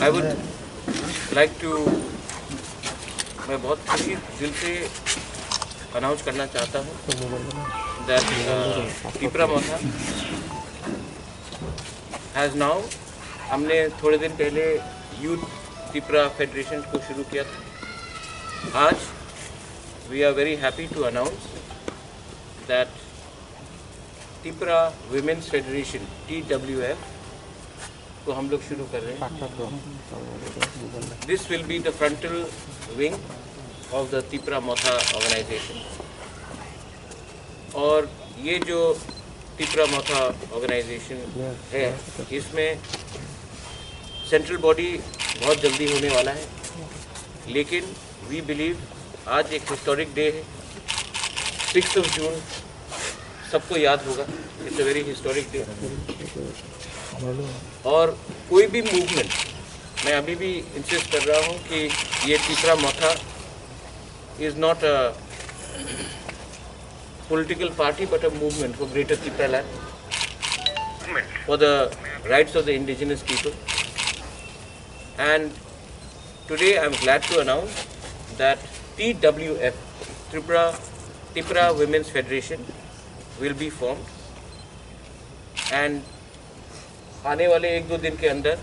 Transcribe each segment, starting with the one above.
I would like to, मैं बहुत खुशी दिल से अनाउंस करना चाहता हूँ that Tipra Motha has now, हमने थोड़े दिन पहले यूथ तिपरा फेडरेशन को शुरू किया था। आज we are very happy to announce that Tipra women's federation TWF को हम लोग शुरू कर रहे हैं। This will be the frontal wing of the Tipra Motha organisation. और ये जो तिपरा मोथा ऑर्गेनाइजेशन है, इसमें सेंट्रल बॉडी बहुत जल्दी होने वाला है, लेकिन वी बिलीव आज एक हिस्टोरिक डे है, 6 जून सबको याद होगा। It's a very historic day. और कोई भी मूवमेंट, मैं अभी भी इंसिस्ट कर रहा हूँ कि ये Tipra Motha is not a political party but a movement for greater Tipraland, for the rights of the indigenous people. And today I am glad to announce that TWF, Tipra women's federation, will be formed, and आने वाले 1-2 दिन के अंदर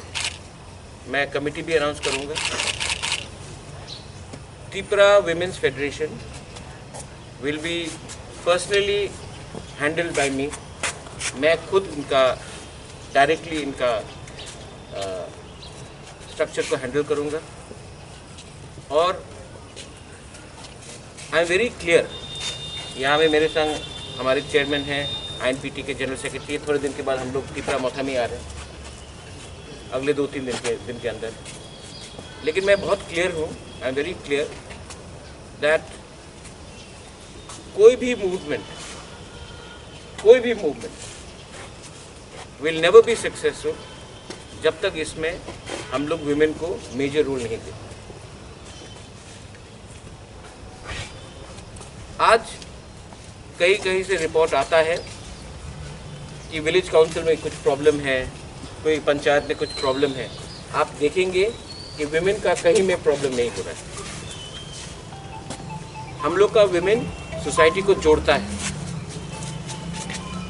मैं committee भी announce करूंगा। Tipra women's federation will be personally handled by me. मैं खुद इनका डायरेक्टली इनका स्ट्रक्चर को हैंडल करूंगा। और आई एम वेरी क्लियर, यहाँ में मेरे संग हमारे चेयरमैन हैं, INPT के जनरल सेक्रेटरी। थोड़े दिन के बाद हम लोग तिपरा मोथा में आ रहे हैं, अगले 2-3 दिन के अंदर। लेकिन मैं बहुत क्लियर हूँ, आई एम वेरी क्लियर दैट कोई भी movement will never be successful जब तक इसमें हम लोग वुमेन को मेजर रोल नहीं देते। आज कहीं से रिपोर्ट आता है कि विलेज काउंसिल में कुछ प्रॉब्लम है, कोई पंचायत में कुछ प्रॉब्लम है। आप देखेंगे कि विमेन का कहीं में प्रॉब्लम नहीं हो रहा है। हम लोग का विमेन सोसाइटी को जोड़ता है,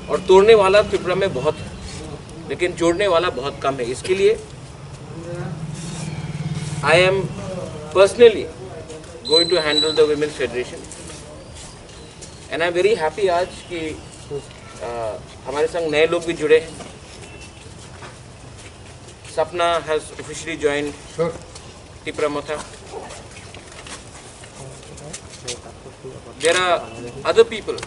और तोड़ने वाला त्रिपुरा में बहुत है, लेकिन जोड़ने वाला बहुत कम है। इसके लिए I am personally going to handle the women's federation, and I am very happy आज कि हमारे संग नए लोग भी जुड़े हैं। Sapna has officially join Tipra Motha. There are other people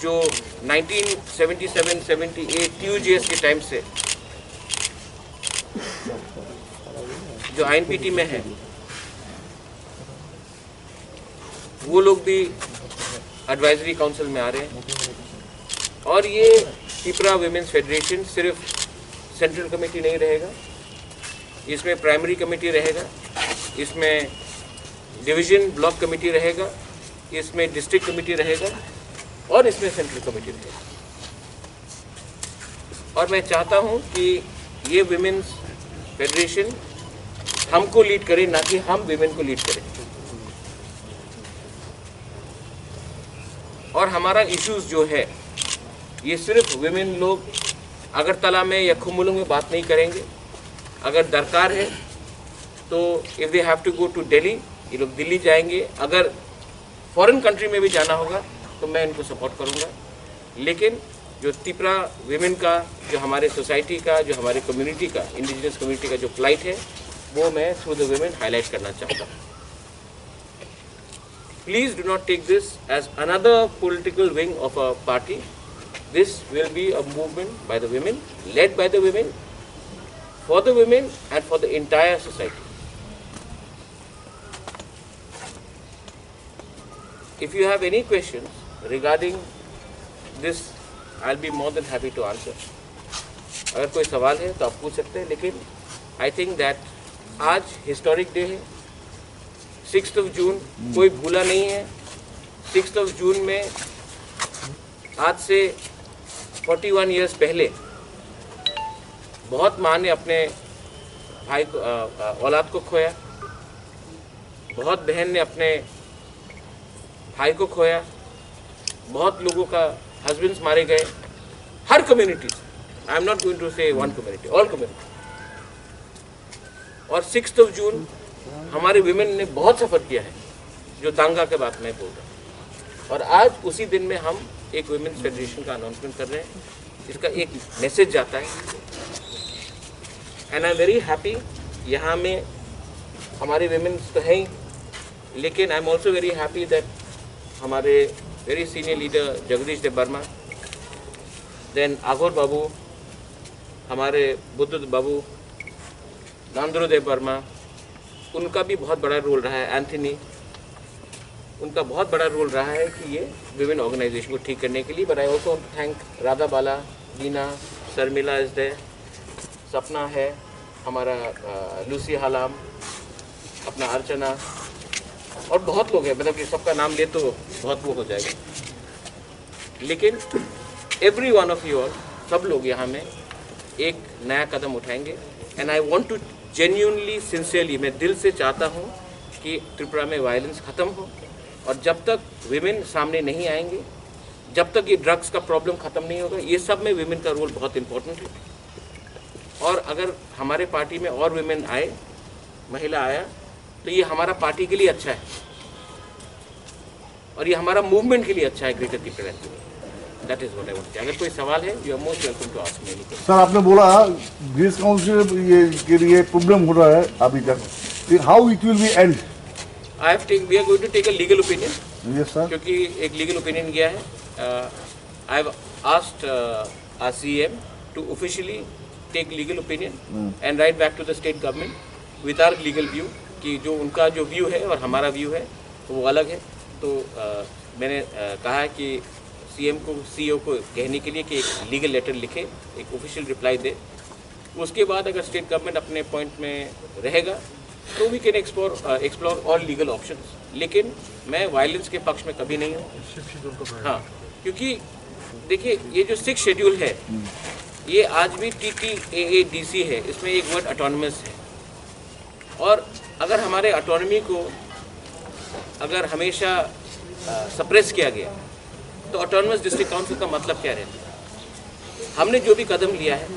जो 1977-78 TUGS के टाइम से जो INPT में है, वो लोग भी एडवाइजरी काउंसिल में आ रहे हैं। और ये तिपरा विमेंस फेडरेशन सिर्फ सेंट्रल कमेटी नहीं रहेगा, इसमें प्राइमरी कमेटी रहेगा, इसमें डिवीजन ब्लॉक कमेटी रहेगा, इसमें डिस्ट्रिक्ट कमेटी रहेगा, और इसमें सेंट्रल कमेटी रहेगा। और मैं चाहता हूँ कि ये विमेंस फेडरेशन हमको लीड करे, ना कि हम विमेन को लीड करें। और हमारा इश्यूज जो है, ये सिर्फ विमेन लोग अगरतला में या खुमुलुंग में बात नहीं करेंगे। अगर दरकार है तो if they have to go to Delhi, ये लोग दिल्ली जाएंगे। अगर फॉरेन कंट्री में भी जाना होगा तो मैं इनको सपोर्ट करूंगा। लेकिन जो तिपरा विमेन का, जो हमारे सोसाइटी का, जो हमारे कम्युनिटी का, इंडिजिनस कम्युनिटी का जो फ्लाइट है, वो मैं थ्रू द विमेन हाईलाइट करना चाहता हूँ। Please do not take this as another political wing of a party. This will be a movement by the women, led by the women, for the women and for the entire society. If you have any questions regarding this, I'll be more than happy to answer. अगर कोई सवाल है तो आप पूछ सकते हैं, लेकिन I think that आज हिस्टोरिक डे है। 6 जून कोई भूला नहीं है। 6 जून में आज से 41 ईयर्स पहले बहुत माँ ने अपने भाई को औलाद को खोया, बहुत बहन ने अपने भाई को खोया, बहुत लोगों का हस्बैंड्स मारे गए, हर community. I am not going to say one community, all community. और 6 जून हमारे विमेन ने बहुत सफ़र किया है, जो दांगा के बात में बोल रहा हूँ। और आज उसी दिन में हम एक वुमेन्स फेडरेशन का अनाउंसमेंट कर रहे हैं, इसका एक मैसेज जाता है। And I am very happy. यहाँ में हमारे विमेन्स तो हैं ही, लेकिन I am also very happy that हमारे वेरी सीनियर लीडर जगदीश देव वर्मा, देन आघोर बाबू, हमारे बुद्ध बाबू, नांदरो देव वर्मा, उनका भी बहुत बड़ा रोल रहा है। एंथनी, उनका बहुत बड़ा रोल रहा है कि ये विमेन ऑर्गेनाइजेशन को ठीक करने के लिए। But I also thank Radha Bala, Dina, Sharmila is there, Sapna है, हमारा लूसी हालाम, अपना अर्चना, और बहुत लोग हैं। मतलब कि सबका नाम ले तो बहुत वो हो जाएगा। लेकिन every one of you all, सब लोग यहाँ में एक नया कदम उठाएंगे। And I want to genuinely, sincerely, मैं दिल से चाहता हूँ कि त्रिपुरा में वायलेंस ख़त्म हो। और जब तक विमेन सामने नहीं आएंगे, जब तक ये ड्रग्स का प्रॉब्लम ख़त्म नहीं होगा, ये सब में विमेन का रोल बहुत इम्पोर्टेंट है। और अगर हमारे पार्टी में और विमेन आए, महिला आया, तो ये हमारा पार्टी के लिए अच्छा है और ये हमारा मूवमेंट के लिए अच्छा है, ग्रेटर त्रिपुरा के लिए। That is what I want. अगर कोई सवाल है, you are most welcome to ask me anything. Sir, आपने बोला ग्रीस काउंसिल ये के लिए प्रॉब्लम हो रहा है अभी तक, फिर how it will be end? We are going to take a legal opinion. Yes sir. क्योंकि एक लीगल ओपिनियन गया है। I have asked our CM to officially take legal opinion and write back to the state government with our legal view, कि जो उनका जो view है और हमारा व्यू है तो वो अलग है। तो मैंने कहा है कि सीएम को, सीईओ को कहने के लिए कि एक लीगल लेटर लिखे, एक ऑफिशियल रिप्लाई दे। उसके बाद अगर स्टेट गवर्नमेंट अपने पॉइंट में रहेगा तो we can explore all legal options. लेकिन मैं वायलेंस के पक्ष में कभी नहीं हूँ। हाँ, क्योंकि देखिए, ये जो 6 शेड्यूल है, ये आज भी TTAADC है, इसमें एक वर्ड ऑटोनमस है। और अगर हमारे ऑटोनॉमी को अगर हमेशा सप्रेस किया गया, तो ऑटोनमस डिस्ट्रिक्ट काउंसिल का मतलब क्या रहता है? हमने जो भी कदम लिया है,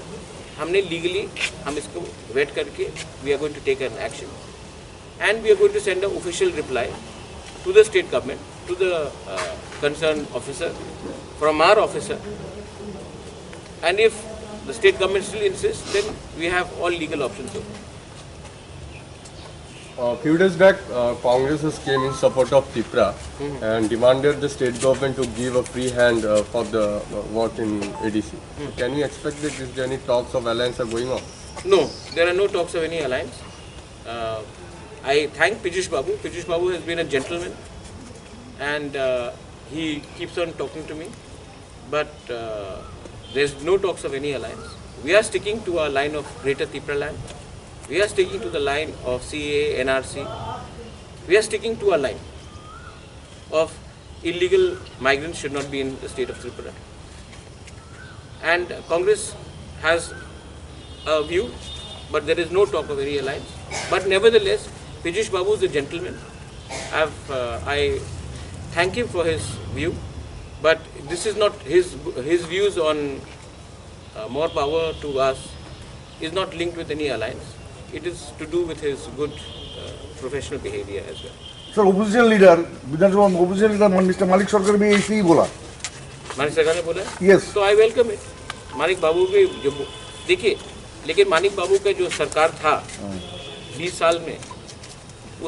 हमने लीगली हम इसको वेट करके we are going to take an action and we are going to send a official reply to the state government, to the concern officer from our officer. And if the state government still insist, then we have all legal options open. Few days back, Congress has came in support of Tripura and demanded the state government to give a free hand for the work in ADC. Can we expect that is there any talks of alliance are going on? No, there are no talks of any alliance. I thank Piyush Babu. Piyush Babu has been a gentleman and he keeps on talking to me. But there's no talks of any alliance. We are sticking to our line of Greater Tripura land. We are sticking to the line of CAA, NRC. We are sticking to our line of illegal migrants should not be in the state of Tripura. And Congress has a view, but there is no talk of any alliance. But nevertheless, Piyush Babu is a gentleman. I thank him for his view, but this is not his views on more power to us is not linked with any alliance. It is to do with his good professional behavior as well. Sir, opposition leader विधानसभा में opposition leader mister मालिक सरकार भी ऐसे ही बोला। मानिक सरकार ने बोला? यस। तो आई वेलकम इट। मानिक बाबू के जो देखिए, लेकिन मानिक बाबू का जो सरकार था 20 साल में,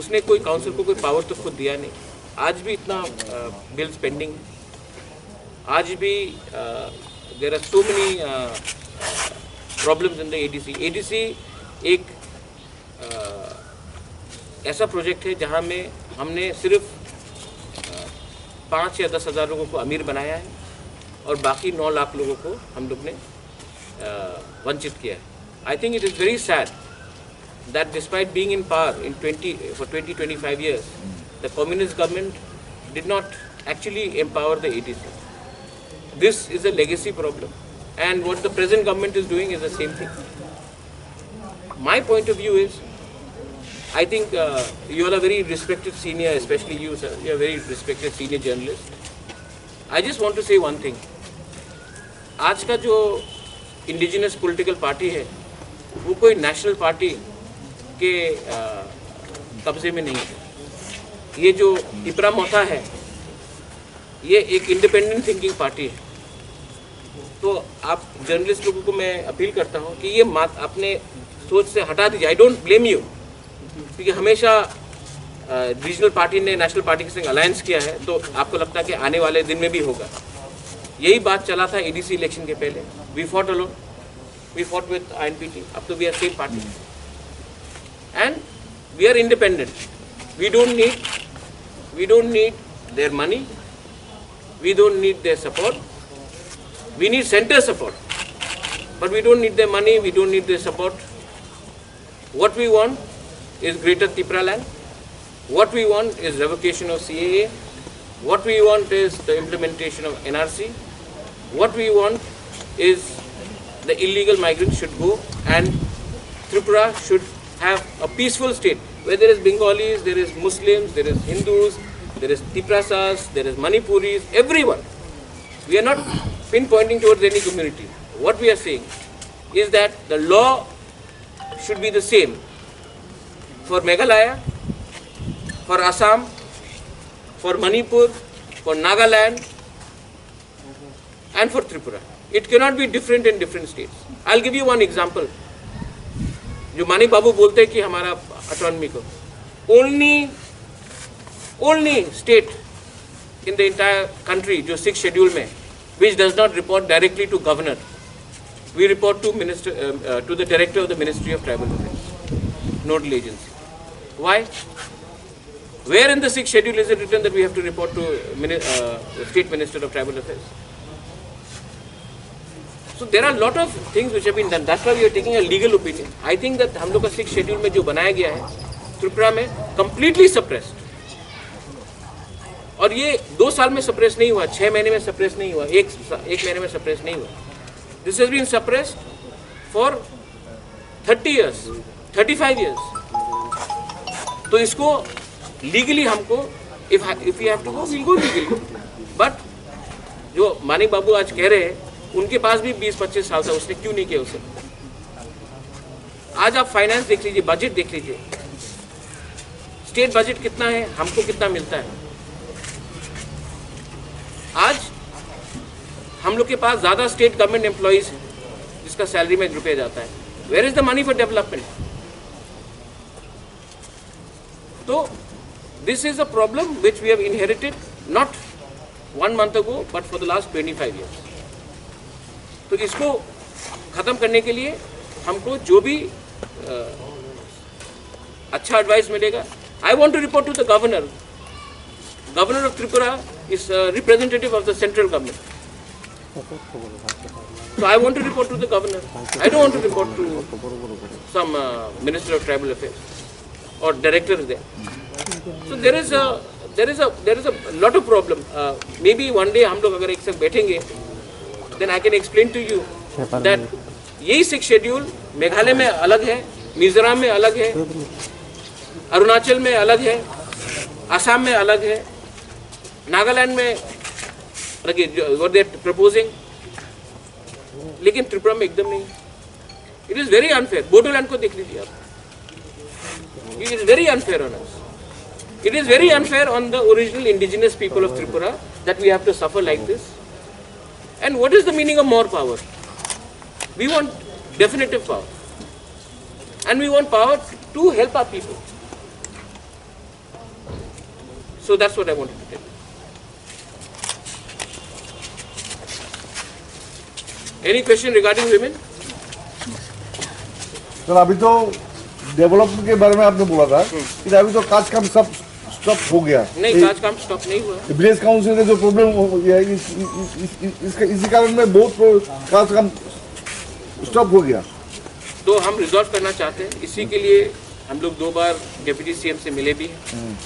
उसने कोई काउंसिल को कोई पावर तो खुद दिया नहीं। आज भी इतना बिल्स पेंडिंग है, आज भी there are so many problems in the ADC। ADC एक ऐसा प्रोजेक्ट है जहां में हमने सिर्फ 5 या 10 हज़ार लोगों को अमीर बनाया है और बाकी 9 लाख लोगों को हम लोग ने वंचित किया है। I think it is very sad that despite being in power for 20-25 years, the communist government did not actually empower the ADC. This is a legacy problem, and what the present government is doing is the same thing. my point of view is, I think you all are very respected senior, especially you, sir. You are very respected senior journalist. I just want to say one thing. आज का जो indigenous political party है, वो कोई national party के कब्जे में नहीं है। ये जो तिपरा मोथा है, ये एक इंडिपेंडेंट थिंकिंग पार्टी है। तो आप जर्नलिस्ट लोगों को मैं अपील करता हूँ कि ये अपने सोच से हटा दीजिए। आई डोंट ब्लेम यू, क्योंकि हमेशा रीजनल पार्टी ने नेशनल पार्टी के संग अलायंस किया है, तो आपको लगता है कि आने वाले दिन में भी होगा। यही बात चला था एडीसी इलेक्शन के पहले। We fought alone, we fought with INPT, अब तो we are same party and we are independent. We don't need their money, we don't need their support. We need center support, but we don't need their money, we don't need their support. What we want is greater Tripura land. What we want is revocation of CAA. What we want is the implementation of NRC. What we want is the illegal migrants should go and Tripura should have a peaceful state where there is Bengalis, there is Muslims, there is Hindus, there is Tiprasas, there is Manipuris, everyone. We are not pinpointing towards any community. What we are saying is that the law should be the same for Meghalaya, for Assam, for Manipur, for Nagaland and for Tripura. It cannot be different in different states. I'll give you one example. जो मानिक बाबू बोलते हैं कि हमारा autonomy को, only state in the entire country जो 6th schedule में, which does not report directly to governor, we report to the director of the Ministry of Tribal Affairs, nodal agency. Why? Where in the 6th schedule is it written that we have to report to State Minister of Tribal Affairs? So there are a lot of things which have been done. That's why we are taking a legal opinion. I think that हम लोग का 6th schedule में जो बनाया गया है त्रिपुरा में completely suppressed. और ये 2 साल में सप्रेस नहीं हुआ, 6 महीने में सप्रेस नहीं हुआ, एक महीने में सप्रेस नहीं हुआ. This has been suppressed for 30 years, 35 years. तो इसको लीगली हमको if you have to go will go legally. But जो मानिक बाबू आज कह रहे हैं उनके पास भी 20-25 साल था, उसने क्यों नहीं किया उसे? आज आप फाइनेंस देख लीजिए, बजट देख लीजिए, स्टेट बजट कितना है, हमको कितना मिलता है. आज हम लोग के पास ज़्यादा स्टेट गवर्नमेंट एम्प्लॉइज हैं जिसका सैलरी में रुपया जाता है. Where is the money for development? तो this is a problem which we have inherited not 1 month ago but for the last 25 years. तो इसको ख़त्म करने के लिए हमको जो भी अच्छा एडवाइस मिलेगा. I want to report to the governor. Governor of Tripura is a representative of the central government. So I want to report to the governor. I don't want to report to some minister of tribal affairs or director there. So there is a lot of problem. Maybe one day हम लोग अगर एक साथ बैठेंगे, then I can explain to you that यही 6th schedule Meghalaya में अलग है, मिजोरम में अलग है, अरुणाचल में अलग है, असम में अलग है, नागालैंड में what they are proposing, लेकिन त्रिपुरा में एकदम नहीं. It is very unfair. Bodoland को देख लीजिए आप. It is very unfair on us. It is very unfair on the original indigenous people of Tripura that we have to suffer like this. And what is the meaning of more power? We want definitive power. And we want power to help our people. So that's what I wanted to tell you. Any question regarding women? Sir अभी तो development के बारे में आपने बोला था कि अभी तो काज काम सब स्टॉप हो गया. नहीं, काज काम स्टॉप नहीं हुआ. विलेज काउंसिल का जो प्रॉब्लम हो गया इसी कारण में बहुत काज काम स्टॉप हो गया. तो हम रिजॉल्व करना चाहते हैं. इसी के लिए हम लोग 2 बार डिप्टी सीएम से मिले भी हैं.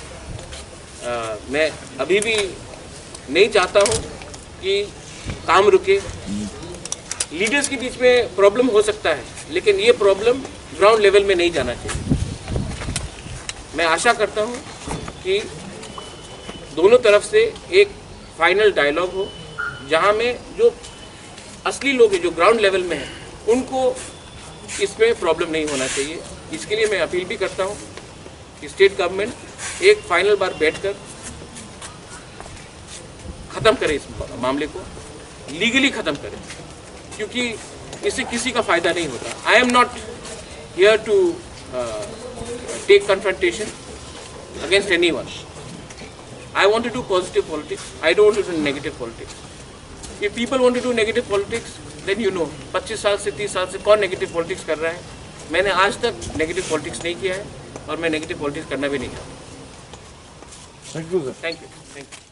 मैं अभी भी नहीं चाहता हूँ कि काम रुके. लीडर्स के बीच में प्रॉब्लम हो सकता है, लेकिन ये प्रॉब्लम ग्राउंड लेवल में नहीं जाना चाहिए। मैं आशा करता हूँ कि दोनों तरफ से एक फाइनल डायलॉग हो, जहाँ में जो असली लोग हैं जो ग्राउंड लेवल में हैं उनको इसमें प्रॉब्लम नहीं होना चाहिए। इसके लिए मैं अपील भी करता हूँ कि स्टेट गवर्नमेंट एक फाइनल बार बैठकर ख़त्म करे इस मामले को, लीगली ख़त्म करे, क्योंकि इससे किसी का फ़ायदा नहीं होता। I am not here to take confrontation against anyone. I want to do positive politics. I don't want to do negative politics. If people want to do negative politics, then you know, 25 साल से 30 साल से कौन negative politics कर रहा है। मैंने आज तक नेगेटिव पॉलिटिक्स नहीं किया है और मैं नेगेटिव पॉलिटिक्स करना भी नहीं चाहता। Thank you sir. Thank you.